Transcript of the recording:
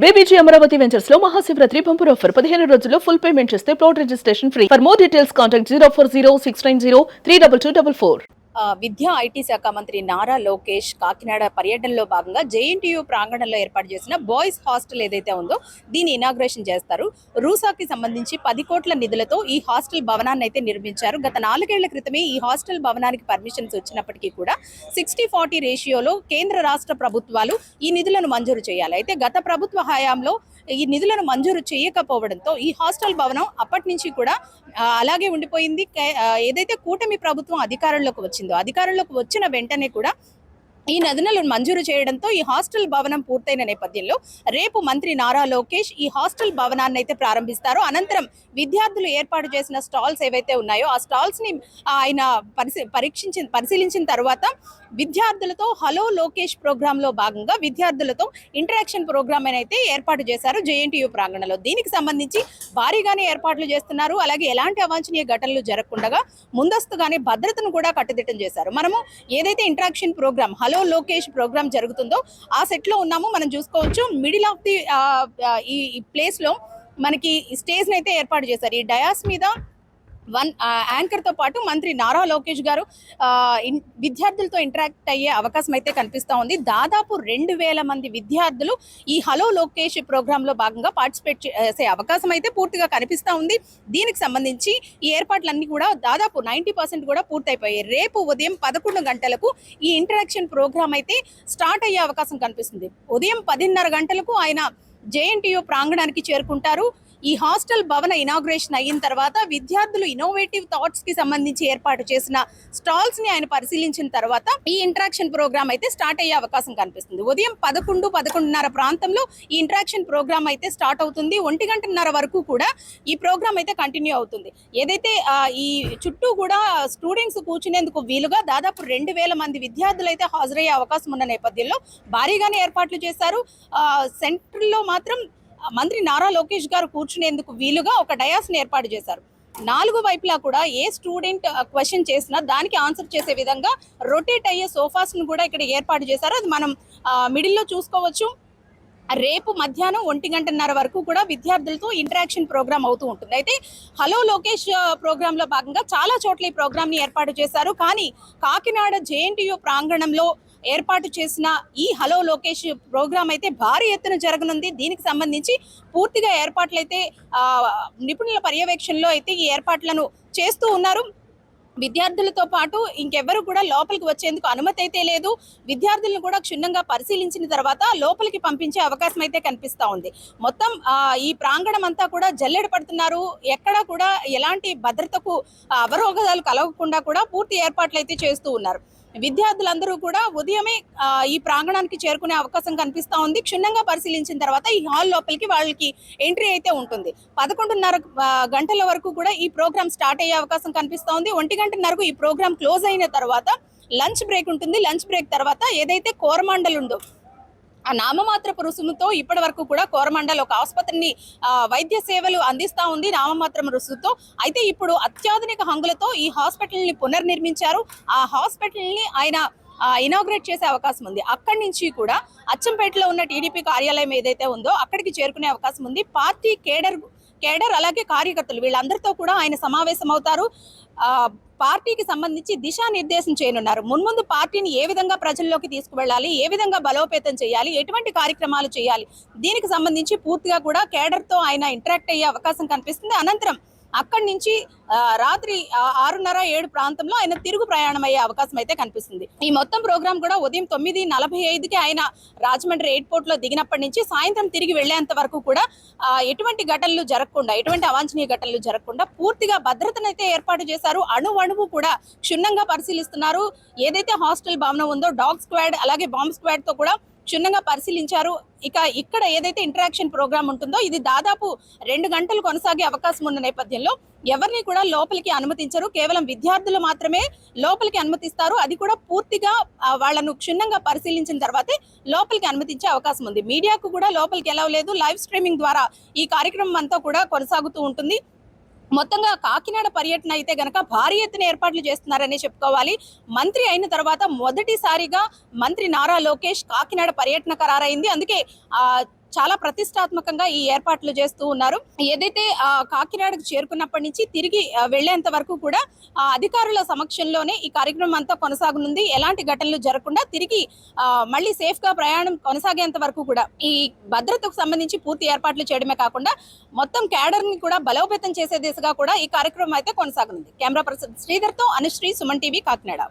BBG Amaravati ventures లో Mahashivratri bumper offer 15 రోజుల్లో full payment చేస్తే plot registration free. For more details contact 04069034444. విద్యా IT శాఖ మంత్రి నారా లోకేష్ కాకినాడ పర్యటనలో భాగంగా జేఎన్టీయూ ప్రాంగణంలో ఏర్పాటు చేసిన బాయ్స్ హాస్టల్ ఏదైతే ఉందో దీన్ని ఇనాగ్రేషన్ చేస్తారు. రూసాకి సంబంధించి 10 కోట్ల నిధులతో ఈ హాస్టల్ భవనాన్ని అయితే నిర్మించారు. గత 4 ఏళ్ల క్రితమే ఈ హాస్టల్ భవనానికి పర్మిషన్స్ వచ్చినప్పటికీ కూడా 60-40 రేషియోలో కేంద్ర రాష్ట్ర ప్రభుత్వాలు ఈ నిధులను మంజూరు చేయాలి. అయితే గత ప్రభుత్వ హయాంలో ఈ నిధులను మంజూరు చేయకపోవడంతో ఈ హాస్టల్ భవనం అప్పటి నుంచి కూడా అలాగే ఉండిపోయింది. ఏదైతే కూటమి ప్రభుత్వం అధికారంలోకి వచ్చిన వెంటనే కూడా ఈ నిధులను మంజూరు చేయడంతో ఈ హాస్టల్ భవనం పూర్తయిన నేపథ్యంలో రేపు మంత్రి నారా లోకేష్ ఈ హాస్టల్ భవనాన్ని అయితే ప్రారంభిస్తారు. అనంతరం విద్యార్థులు ఏర్పాటు చేసిన స్టాల్స్ ఏవైతే ఉన్నాయో ఆ స్టాల్స్ ని ఆయన పరిశీలించిన తర్వాత విద్యార్థులతో హలో లోకేష్ ప్రోగ్రామ్ లో భాగంగా విద్యార్థులతో ఇంటరాక్షన్ ప్రోగ్రామ్ అయితే ఏర్పాటు చేశారు జేఎన్టీయూ ప్రాంగణంలో. దీనికి సంబంధించి భారీగానే ఏర్పాట్లు చేస్తున్నారు. అలాగే ఎలాంటి అవాంఛనీయ ఘటనలు జరగకుండా ముందస్తుగానే భద్రతను కూడా కట్టుదిట్టం చేశారు. మనము ఏదైతే interaction program hello Lokesh program జరుగుతుందో ఆ సెట్ లో ఉన్నాము. మనం చూసుకోవచ్చు మిడిల్ ఆఫ్ ది ఈ ప్లేస్ లో మనకి స్టేజ్ అయితే ఏర్పాటు చేశారు. ఈ డయాస్ మీద యాంకర్ తో పాటు మంత్రి నారా లోకేష్ గారు విద్యార్థులతో ఇంటరాక్ట్ అయ్యే అవకాశం అయితే కనిపిస్తా ఉంది. దాదాపు 2000 మంది విద్యార్థులు ఈ హలో లోకేష్ ప్రోగ్రామ్ లో భాగంగా పార్టిసిపేట్ చేసే అవకాశం అయితే పూర్తిగా కనిపిస్తా ఉంది. దీనికి సంబంధించి ఈ ఏర్పాట్లన్నీ కూడా దాదాపు 90% కూడా పూర్తయిపోయాయి. రేపు ఉదయం 11 గంటలకు ఈ ఇంటరాక్షన్ ప్రోగ్రామ్ అయితే స్టార్ట్ అయ్యే అవకాశం కనిపిస్తుంది. ఉదయం 10:30 గంటలకు ఆయన జేఎన్టీయూ ప్రాంగణానికి చేరుకుంటారు. ఈ హాస్టల్ భవన ఇనాగ్రేషన్ అయిన తర్వాత విద్యార్థులు ఇన్నోవేటివ్ థాట్స్ కి సంబంధించి ఏర్పాటు చేసిన స్టాల్స్ ని ఆయన పరిశీలించిన తర్వాత ఈ ఇంటరాక్షన్ ప్రోగ్రామ్ అయితే స్టార్ట్ అయ్యే అవకాశం కనిపిస్తుంది. ఉదయం 11-11:30 ప్రాంతంలో ఈ ఇంటరాక్షన్ ప్రోగ్రామ్ అయితే స్టార్ట్ అవుతుంది. 1:30 వరకు కూడా ఈ ప్రోగ్రామ్ అయితే కంటిన్యూ అవుతుంది. ఏదైతే ఈ చుట్టూ కూడా స్టూడెంట్స్ కూర్చునేందుకు వీలుగా దాదాపు 2000 మంది విద్యార్థులు అయితే హాజరయ్యే అవకాశం ఉన్న నేపథ్యంలో భారీగానే ఏర్పాట్లు చేశారు. సెంటర్ లో మాత్రం మంత్రి నారా లోకేష్ గారు కూర్చునేందుకు వీలుగా ఒక డయాస్ ని ఏర్పాటు చేశారు. 4 వైపులా కూడా ఏ స్టూడెంట్ క్వశ్చన్ చేసినా దానికి ఆన్సర్ చేసే విధంగా రొటేట్ అయ్యే సోఫాస్ ను కూడా ఇక్కడ ఏర్పాటు చేశారు. అది మనం మిడిల్ లో చూసుకోవచ్చు. రేపు మధ్యాహ్నం 1:30 వరకు కూడా విద్యార్థులతో ఇంటరాక్షన్ ప్రోగ్రామ్ అవుతూ ఉంటుంది. అయితే హలో లోకేష్ ప్రోగ్రామ్ లో భాగంగా చాలా చోట్ల ఈ ప్రోగ్రామ్ ని ఏర్పాటు చేశారు. కానీ కాకినాడ జేఎన్టీయూ ప్రాంగణంలో ఏర్పాటు చేసిన ఈ హలో లోకేష్ ప్రోగ్రామ్ అయితే భారీ ఎత్తున జరగనుంది. దీనికి సంబంధించి పూర్తిగా ఏర్పాట్లు అయితే నిపుణుల పర్యవేక్షణలో అయితే ఈ ఏర్పాట్లను చేస్తూ ఉన్నారు. విద్యార్థులతో పాటు ఇంకెవరు కూడా లోపలికి వచ్చేందుకు అనుమతి అయితే లేదు. విద్యార్థులను కూడా క్షుణ్ణంగా పరిశీలించిన తర్వాత లోపలికి పంపించే అవకాశం అయితే కనిపిస్తా ఉంది. మొత్తం ఈ ప్రాంగణం అంతా కూడా జల్లెడ పడుతున్నారు. ఎక్కడా కూడా ఎలాంటి భద్రతకు అవరోధాలు కలగకుండా కూడా పూర్తి ఏర్పాట్లు అయితే చేస్తూ ఉన్నారు. విద్యార్థులందరూ కూడా ఉదయమే ఈ ప్రాంగణానికి చేరుకునే అవకాశం కనిపిస్తా ఉంది. క్షుణ్ణంగా పరిశీలించిన తర్వాత ఈ హాల్ లోపలికి వాళ్ళకి ఎంట్రీ అయితే ఉంటుంది. 11:30 గంటల వరకు కూడా ఈ ప్రోగ్రామ్ స్టార్ట్ అయ్యే అవకాశం కనిపిస్తా ఉంది. 1:30 ఈ ప్రోగ్రామ్ క్లోజ్ అయిన తర్వాత లంచ్ బ్రేక్ ఉంటుంది. లంచ్ బ్రేక్ తర్వాత ఏదైతే కోరమాండల్ ఉందో ఆ నామమాత్రపు రుసుముతో ఇప్పటి వరకు కూడా కోరమండల్ ఒక ఆసుపత్రిని వైద్య సేవలు అందిస్తా ఉంది నామమాత్రం రుసుముతో. అయితే ఇప్పుడు అత్యాధునిక హంగులతో ఈ హాస్పిటల్ ని పునర్నిర్మించారు. ఆ హాస్పిటల్ ని ఆయన ఇనాగ్రేట్ చేసే అవకాశం ఉంది. అక్కడి నుంచి కూడా అచ్చంపేటలో ఉన్న టీడీపీ కార్యాలయం ఏదైతే ఉందో అక్కడికి చేరుకునే అవకాశం ఉంది. పార్టీ కేడర్ అలాగే కార్యకర్తలు వీళ్ళందరితో కూడా ఆయన సమావేశం అవుతారు. పార్టీకి సంబంధించి దిశానిర్దేశం చేయనున్నారు. మున్ముందు పార్టీని ఏ విధంగా ప్రజల్లోకి తీసుకువెళ్ళాలి, ఏ విధంగా బలోపేతం చేయాలి, ఎటువంటి కార్యక్రమాలు చేయాలి, దీనికి సంబంధించి పూర్తిగా కూడా కేడర్ తో ఆయన ఇంటరాక్ట్ అయ్యే అవకాశం కనిపిస్తుంది. అనంతరం అక్కడి నుంచి రాత్రి 6:30-7 ప్రాంతంలో ఆయన తిరుగు ప్రయాణం అయ్యే అవకాశం అయితే కనిపిస్తుంది. ఈ మొత్తం ప్రోగ్రామ్ కూడా ఉదయం 9:45కి ఆయన రాజమండ్రి ఎయిర్పోర్ట్ లో దిగినప్పటి నుంచి సాయంత్రం తిరిగి వెళ్లేంత వరకు కూడా ఎటువంటి ఘటనలు జరగకుండా, ఎటువంటి అవాంఛనీయ ఘటనలు జరగకుండా పూర్తిగా భద్రతను అయితే ఏర్పాటు చేశారు. అణువణువు కూడా క్షుణ్ణంగా పరిశీలిస్తున్నారు. ఏదైతే హాస్టల్ భవనం ఉందో డాగ్ స్క్వాడ్ అలాగే బాంబ్ స్క్వాడ్ తో కూడా క్షుణ్ణంగా పరిశీలించారు. ఇక్కడ ఏదైతే ఇంటరాక్షన్ ప్రోగ్రామ్ ఉంటుందో ఇది దాదాపు 2 గంటలు కొనసాగే అవకాశం ఉన్న నేపథ్యంలో ఎవరిని కూడా లోపలికి అనుమతించరు. కేవలం విద్యార్థులు మాత్రమే లోపలికి అనుమతిస్తారు. అది కూడా పూర్తిగా వాళ్ళను క్షుణ్ణంగా పరిశీలించిన తర్వాతే లోపలికి అనుమతించే అవకాశం ఉంది. మీడియాకు కూడా లోపలికి ఎలవ్ లేదు. లైవ్ స్ట్రీమింగ్ ద్వారా ఈ కార్యక్రమం అంతా కూడా కొనసాగుతూ ఉంటుంది. మొత్తంగా కాకినాడ పర్యటన అయితే గనక భారీ ఎత్తున ఏర్పాట్లు చేస్తున్నారని చెప్పుకోవాలి. మంత్రి అయిన తర్వాత మొదటిసారిగా మంత్రి నారా లోకేష్ కాకినాడ పర్యటన ఖరారైంది. అందుకే చాలా ప్రతిష్టాత్మకంగా ఈ ఏర్పాట్లు చేస్తూ ఉన్నారు. ఏదైతే కాకినాడకు చేరుకున్నప్పటి నుంచి తిరిగి వెళ్లేంత వరకు కూడా అధికారుల సమక్షంలోనే ఈ కార్యక్రమం అంతా కొనసాగనుంది. ఎలాంటి ఘటనలు జరగకుండా తిరిగి మళ్ళీ సేఫ్ గా ప్రయాణం కొనసాగేంత వరకు కూడా ఈ భద్రతకు సంబంధించి పూర్తి ఏర్పాట్లు చేయడమే కాకుండా మొత్తం క్యాడర్ ని కూడా బలోపేతం చేసే దిశగా కూడా ఈ కార్యక్రమం అయితే కొనసాగనుంది. కెమెరా పర్సన్ శ్రీధర్ తో అనుశ్రీ, సుమన్ టీవీ, కాకినాడ.